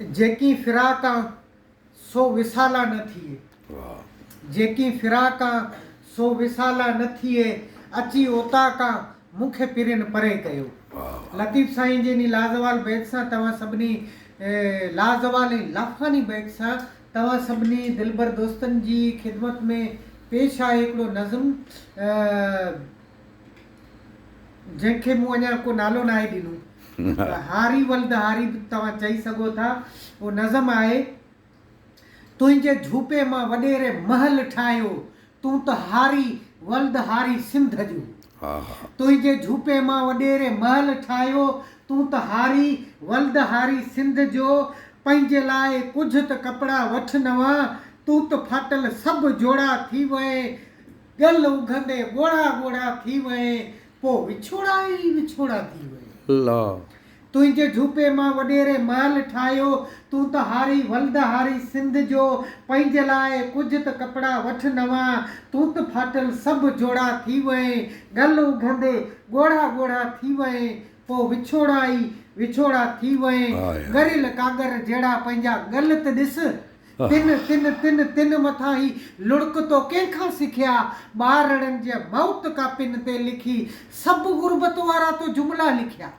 जेकी फिराका सो विसाला न थिए, जेकी फिराका सो विसाला न थिए, अची ओता का मूंखे पिरिन परे कयो। लतीफ़ साईं जी इन लाजवाल बैत सां तव्हां सभिनी लाजवाल ऐं लाफानी बैत सां तव्हां सभिनी दिलबर दोस्तनि जी ख़िदमत में पेश आहे हिकिड़ो नज़म जंहिंखे मूं अञा को नालो न आहे ॾिनो। हारी वल्द हारी बि तव्हां चई सघो था। उहो नज़म आहे, तुंहिंजे झूपे मां वॾेरे महल ठाहियो, तूं त हारी वल्द हारी सिंध जो। तुंहिंजे झूपे मां वॾेरे महल ठाहियो, तूं त हारी वल्द हारी सिंध जो। पंहिंजे लाइ कुझु त कपिड़ा वठ नवां, तूं त फाटल सभु जोड़ा थी वए। गल उघंदे ॻोड़ा ॻोड़ा थी वए, पोइ विछोड़ा ई विछोड़ा थी वए। तुंहिंजे झूपे मां वॾेरे महल ठाहियो, तूं त हारी वल्द हारी सिंध जो। पंहिंजे लाइ कुझु त कपिड़ा वठ नवां, तूं त फाटल सभु जोड़ा थी वए। गल उघंदे ॻोड़ा ॻोड़ा थी वए, पोइ विछोड़ा ई विछोड़ा थी वए। गरिल कागर जहिड़ा पंहिंजा गल त ॾिस, तिन तिन तिन तिन मथां ई लुड़क तो कंहिंखां सिखिया। ॿारड़नि जे मौत कापिन ते लिखी, सभु गुरबत वारा तो जुमला लिखिया।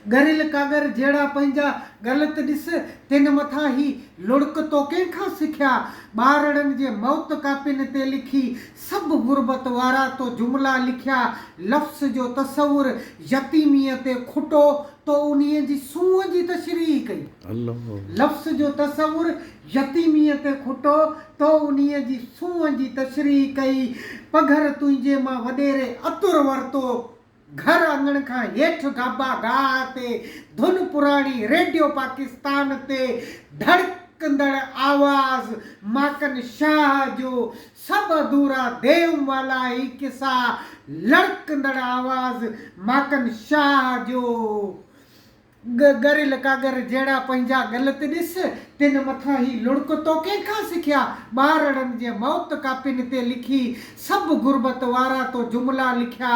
गरिल कागर जहिड़ा पंहिंजा गलत ॾिस, तिन मथां ई लुड़क तो कंहिंखां सिखिया। ॿारड़नि जे मौत कापिन ते लिखी, सभु गुरबत वारा तो जुमला लिखिया। लफ़्ज़ जो तसवुर यतीमीअ ते खुटो, तो उन्हीअ जी सूंहं जी तशरीह कई। लफ़्ज़ जो तसवुर यतीमीअ ते खुटो, तो उन्हीअ जी सूंहं जी तशरीह कई। पघर तुंहिंजे मां वॾेरे अतुर वरितो, घर अंगण खां हेठि गाबा गाह ते। धुन पुराणी रेडियो पाकिस्तान ते, धड़कंदड़ आवाज़ माकन शाह जो। सभु अधूरा देवमाला ई किसा, लड़कंदड़ आवाज़ माकन शाह जो। गरिल कागर जहिड़ा पंहिंजा गलत ॾिस, तिन मथां ई लुड़क तो कंहिंखां सिखिया। ॿारड़नि जे मौत कापिन ते लिखी, सभु गुरबत वारा तो जुमला लिखिया।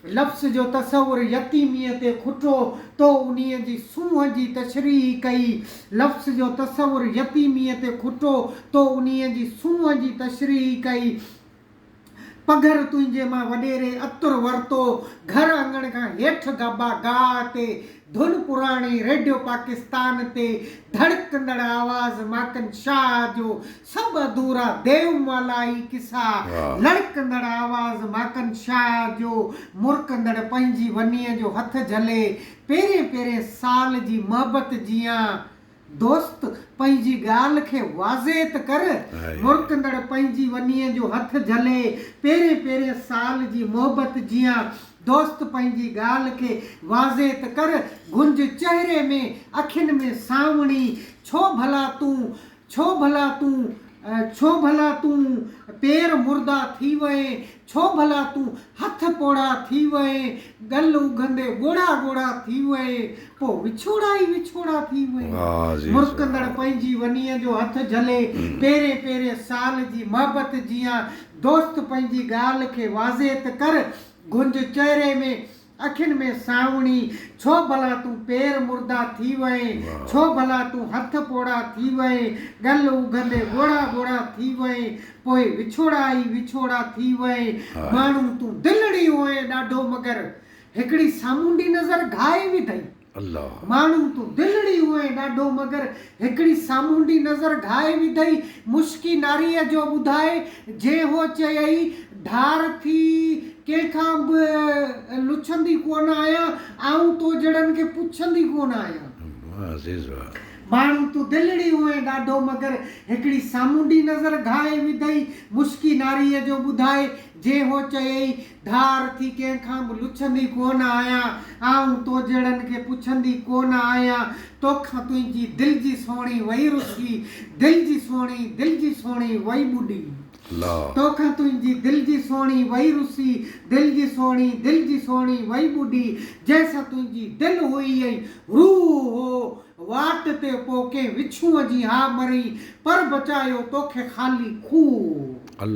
लफ़्ज़ जो तसवुर यतीमीअ ते खुटो, तो उन्हीअ जी सूंहं जी तशरीह कई। लफ़्ज़ जो तसवुर यतीमीअ ते खुटो, तो उन्हीअ जी सूंहं जी तशरीह कई। पघर तुंहिंजे मां वॾेरे अतुर वरितो, घर अंगण खां हेठि गाबा गाह ते। धुन पुराणी रेडियो पाकिस्तान ते, धड़कंदड़ आवाज़ माकन शाह जो। सभु अधूरा देवमाला ई किसा, लड़कंदड़ आवाज़ माकन शाह जो। मुरकंदड़ पंहिंजी वनीअ जो हथ झले, पहिरें पहिरें साल जी मोहबत जियां। दोस्त पंहिंजी ॻाल्हि खे वाज़े त कर, मुरकंदड़ पंहिंजी वनीअ जो हथ झले, पहिरें पहिरें साल जी मोहबत जियां। दोस्त पंहिंजी ॻाल्हि खे वाज़े त कर, गुंज चहिरे में अखियुनि में सावणी। छो भला तूं पेर मुर्दा थी वए, छो भला तूं हथ पोड़ा थी वए। गल उघंदे ॻोड़ा ॻोड़ा थी वए, पोइ विछोड़ा ई विछोड़ा थी वए। मुरकंदड़ पंहिंजी वनीअ जो हथ झले, पहिरें पहिरें साल जी मोहबत जियां। दोस्त पंहिंजी ॻाल्हि खे वाज़े त कर, गुंज चहिरे में अखियुनि में सावणी। छो भला तूं पेर मुर्दा थी वए, छो भला तूं हथ पोड़ा थी वए। गल उघंदे ॻोड़ा ॻोड़ा थी वए, पोइ विछोड़ा ई विछोड़ा थी वए। माण्हू तूं दिलड़ी हुए ॾाढो, मगर हिकिड़ी सामुंडी नज़र घाए विधई। माण्हू तूं दिलड़ी हुए ॾाढो, मगर हिकिड़ी सामुंडी नज़र घाए विधई। मुश्की नारीअ जो ॿुधाए, जे हो चयई धार थी कंहिंखां बि लुछंदी कोन आहियां, आऊं तो जड़नि खे पुछंदी कोन आहियां। माण्हू तूं दिलड़ी हुए ॾाढो, मगर हिकिड़ी सामुंडी नज़र घाए विधई। मुश्की नारीअ जो ॿुधाए, जे हो चयई धार थी कंहिंखां बि लुछंदी कोन आहियां, आऊं तो जड़नि खे पुछंदी कोन आहियां। तोखां तुंहिंजी दिलि जी सोणी वई रुसी, दिलि जी सोणी वई ॿुॾी। तोखां तुंहिंजी दिलि जी सोणी वई रुसी, दिलि जी सोणी वई ॿुॾी। जंहिंसां तुंहिंजी दिलि हुई ऐं रूह हो, वाट ते पोइ कंहिं विछूअ जी हा मरी, पर बचायो तोखे ख़ाली खूह।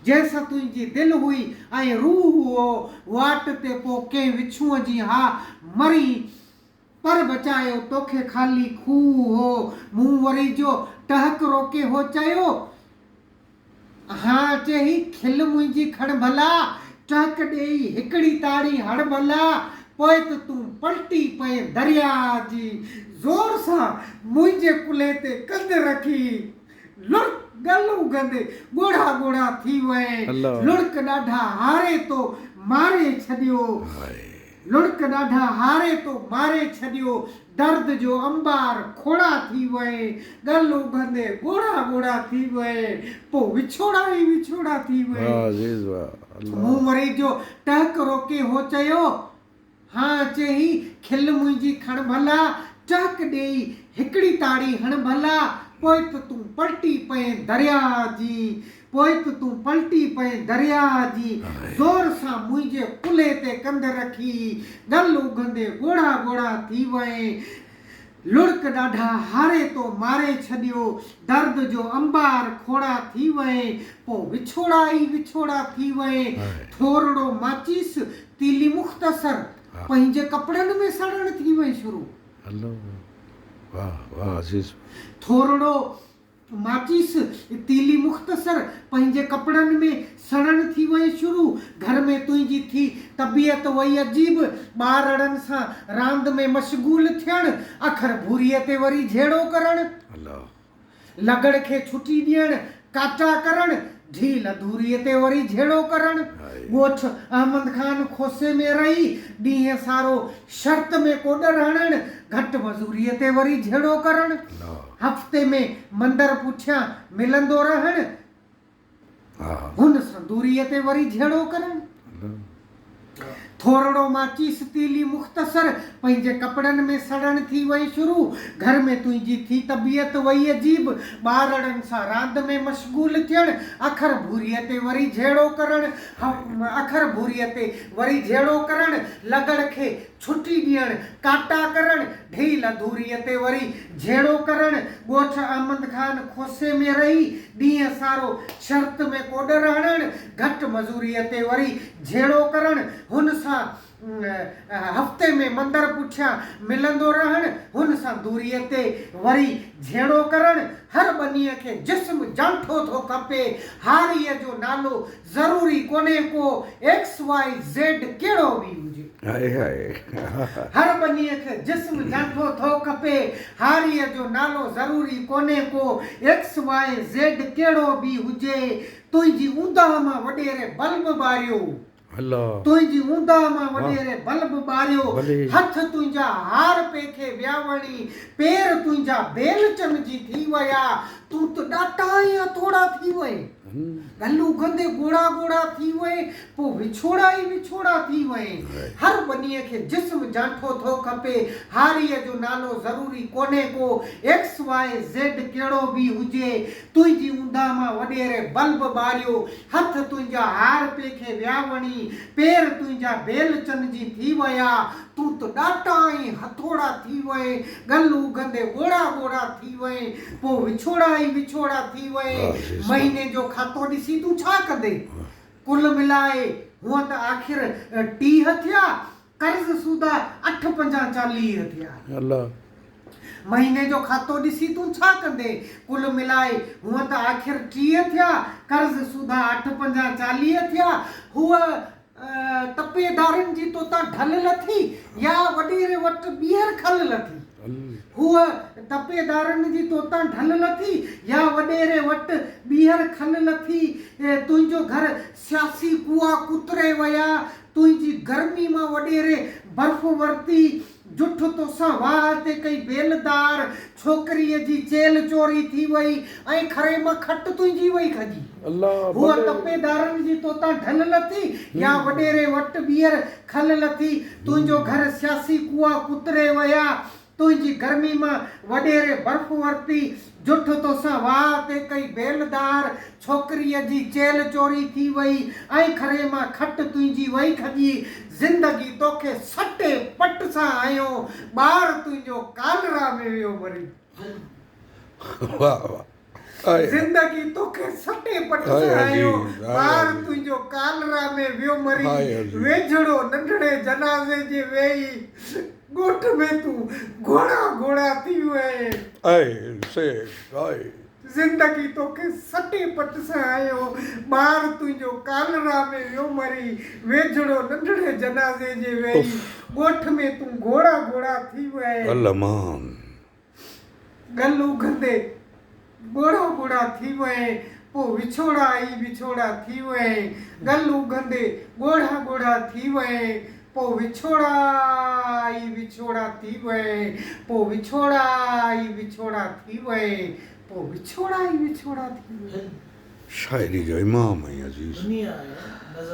जंहिंसां तुंहिंजी दिलि हुई ऐं रूह हो, वाट ते पोइ कंहिं विछूअ जी हा मरी, पर बचायो तोखे ख़ाली खूह हो मूं वरी जो टहक रोके हो चयो हाँ चई खिल मुंहिंजी खण भला टहक ॾेई हिकिड़ी ताड़ी हण भला पोइ त तूं पलटी पए दरिया जी ज़ोर सां मुंहिंजे कुल्हे ते कंध रखी लुड़क गल उगंदे ॻोढ़ा ॻोढ़ा थी वए लुड़क ॾाढा हारे तो मारे छॾियो लुड़क ॾाढा हारे तो मारे छॾियो दर्द जो अंबार खोड़ा थी वए गल उगंदे ॻोढ़ा ॻोढ़ा थी वए पोइ विछोड़ा ई विछोड़ा थी वए मूं वरी जो टहक रोके हो चयो हाँ चई खिल मुंहिंजी खण भला टहक ॾेई हिकिड़ी ताड़ी हण भला पोइ त तूं पलटी पए दरिया जी पोइ त तूं पलटी पए दरिया जी ज़ोर सां मुंहिंजे कुल्हे ते कंध रखी गल उगंदे ॻोढ़ा ॻोढ़ा थी वए लुड़क ॾाढा हारे तो मारे छॾियो दर्द जो अंबार खोड़ा थी वए पोइ विछोड़ा ई विछोड़ा थी वए थोरड़ो माचिस तीली मुख़्तसर पंहिंजे कपिड़नि में सड़ण थी वई शुरू थोरड़ो माचिस तीली मुख़्तसर पंहिंजे कपिड़नि में सड़ण थी वई शुरू घर में तुंहिंजी थी तबियत वई अजीब ॿारड़नि सां रांदि में मशगूल थियण अखर भूरीअ ते वरी झेड़ो करण लगड़ खे छुटी ॾियण काटा करण ढील अधूरीअ ते वरी झेड़ो करण ॻोठ अहमद खान खोसे में रही ॾींहं सारो शर्त में कोडर हणण घटि मज़ूरीअ ते वरी झेड़ो करण हफ़्ते में मंदर पुठियां मिलंदो रहण हुन सां दूरीअ ते वरी झेड़ो करण थोरड़ो माचिस तीली मुख़्तसर पंहिंजे कपिड़नि में सड़ण थी वई शुरू घर में तुंहिंजी थी तबियत वई अजीब ॿारड़नि सां रांदि में मशगूल थियण अखर भूरीअ ते वरी झेड़ो करण अखर भूरीअ ते वरी झेड़ो करण लगड़ खे छुटी ॾियण काटा करण ढील अधूरीअ ते वरी झेड़ो करण ॻोठ अहमद खान खोसे में रही ॾींहं सारो शर्त में कोडर हणण घटि मज़ूरीअ ते वरी झेड़ो करण हुन सां हफ़्ते में मंदर पुठियां मिलंदो रहण हुन सां दूरीअ ते वरी झेड़ो करण हर बनीअ खे जिस्म जांठो थो खपे हारीअ जो नालो ज़रूरी कोन्हे को XYZ कहिड़ो बि हुजे हर बनीअ खे जिस्म जांठो थो खपे हारीअ जो नालो ज़रूरी कोन्हे को XYZ कहिड़ो बि हुजे तुंहिंजी ऊंदा मां वॾेरे बल्ब ॿारियो तुंहिंजी ऊंदा मां वॾेरे बल्ब ॿारियो हथ तुंहिंजा हार पेखे वियावणी पेर तुंहिंजा बेलचन जी थी विया तूं त ॾाटा ई थोड़ा थी वए गल उगंदे ॻोढ़ा ॻोढ़ा थी वए पोइ विछोड़ा ई विछोड़ा थी वए हर बनीअ खे जिस्म जांठो थो खपे हारीअ जो नालो ज़रूरी कोन्हे को XYZ कहिड़ो बि हुजे तुंहिंजी ऊंदा मां वॾेरे बल्ब ॿारियो हथ तुंहिंजा हार पेखे वियावणी पेर तुंहिंजा बेलचन जी थी विया तूं त ॾाटा ई हथोड़ा थी वए गल उगंदे ॻोढ़ा ॻोढ़ा थी वए पोइ विछोड़ा ई विछोड़ा थी वए महीने जो खातो ॾिसी तूं छा कंदे कुल मिलाए हूअं त आख़िर 30 थिया कर्ज़ सूदा 8-50-40 थिया महीने जो खातो ॾिसी तूं छा कंदे कुल मिलाए हूअं त आख़िर 30 थिया कर्ज़ सूदा 8-50-40 थिया हूअ तपेदारनि जी तोता ढल लथी या वॾेरे वटि ॿीहर खल लथी हूअ तपेदारनि जी तोता ढल लथी या वॾेरे वटि ॿीहर खल लथी तुंहिंजो घर सियासी कुआ कुतरे विया तुंहिंजी गर्मी मां वॾेरे बर्फ़ वरती जुठ तोसां वाह ते कई बेलदार छोकिरीअ जी चेल चोरी थी वई ऐं खरे मां खट तुंहिंजी वई खजी हूअ तपेदारनि जी तोता ढल लथी या वॾेरे वटि ॿीहर खल लथी तुंहिंजो घर सियासी कुआ कुतरे विया तुंहिंजी गर्मी मां वॾेरे बर्फ़ वरती जुठ तोसां वाह ते कई बेलदार छोकिरीअ जी चेल चोरी थी वई ऐं खरे मां खट तुंहिंजी वई खजी ज़िंदगी तोखे सटे पट सां आयो ॿार तुंहिंजो कालरा में वियो मरी वाह वाह आए ज़िंदगी तोखे सटे पट हाय सां आयो अजीज़, हाय ॿार अजीज़। तुंहिंजो कालरा में वियो मरी हाय अजीज़। वेझड़ो नंढड़े जनाज़े जे वेही ॻोठ में तूं घोड़ा घोड़ा थी वए आए से आए ज़िंदगी तोखे सटे पट सां आयो ॿार तुंहिंजो कालरा में वियो मरी वेझड़ो नंढड़े जनाज़े जे वेही ॻोठ में तूं घोड़ा घोड़ा थी वए अलमान गल उघंदे ॻोढ़ा ॻोढ़ा थी वए पोइ विछोड़ा ई विछोड़ा थी वए गल उघंदे ॻोढ़ा ॻोढ़ा थी वए पोइ विछोड़ा ई विछोड़ा थी वए पोइ विछोड़ा ई विछोड़ा थी वए पोइ विछोड़ा ई विछोड़ा थी वए शायरी जो इमाम है अजीज। दुनिया है